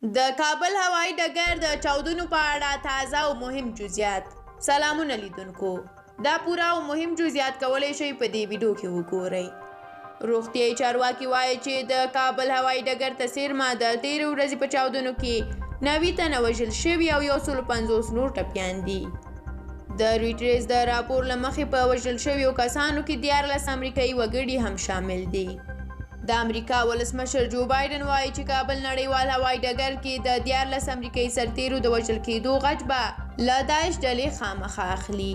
د کابل هوایي ډګر د چاودنو په اړه تازه او مهم جزئیات. سلامونه لیدونکو، دا پوره او مهم جزئیات کولی شئ په دې ویډیو کې وګورئ. روغتیایي چارواکي وایي چې د کابل هوایي ډګر ته څیرمه د تېرې ورځې په چاودنو کې 90 تنه وژل شوي او 150 نور ټپیان دي. د رویټرز د راپور له مخې په وژل شویو کسانو کې 14 امریکایي وګړي هم شامل دي. د امریکا ولسمشر جو بایډن وایي چې کابل نړیوال هوایي ډګر کې د 14 امریکایي سرتیرو د وژل کېدو غچ به له داعش ډلې خامخا اخلي.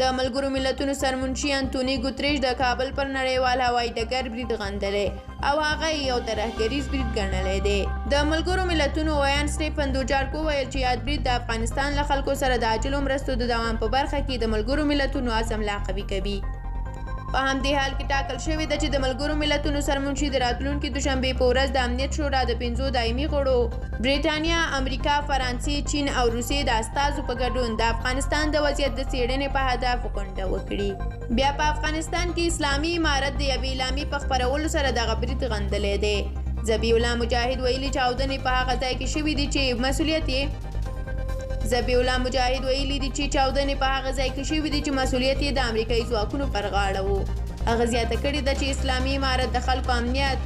د ملګرو ملتونو سرمنشي انتوني ګوتریش د کابل پر نړیوال هوایي ډګر برید غندلی او هغه یو ترهګریز برید ګڼلی دی. د ملګرو ملتونو ویان سټیفن دوجارک وویل چې یاد برید د افغانستان له خلکو سره د عاجلو مرستو د دوام په برخه کې د ملګرو ملتونو عزم لا قوي کوي. په همدې حال کې ټاکل شوې ده چې د ملګرو ملتونو سرمنشي د راتلونکي دوشنبې په ورځ د امنیت شورا د 5 دایمي غړو برېټانیا، امریکا، فرانسې، چین او روسیې د استازو په ګډون د افغانستان د وضعیت د څېړنې په هدف غونډه وکړي. بیا په افغانستان کې اسلامي امارت د یوې اعلامیې په خپرولو سره دغه برید غندلی دی. ذبیح الله مجاهد ویلي چاودنې په هغه ځای کې شوي دي چې مسؤلیت یې د امریکایي ځواکونو پر غاړه و. هغه زیاته کړې ده چې اسلامي امارت د خلکو امنیت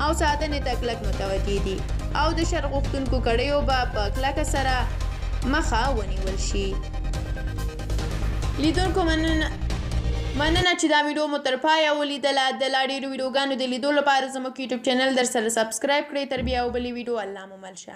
او ساتنې ته کلک متوجه دي او د شر غوښتونکو کړیو به په کلکه سره مخه ونیول شي. لیدونکو مننه چې دا ویډیو مو تر پایه ولیدله. د لا ډېرو ویډیوګانو د لیدو لپاره زموږ یوټیوب چینل در سره سبسکرایب کړئ. تر بیا یو بلې ویډیو الله مو مل شه.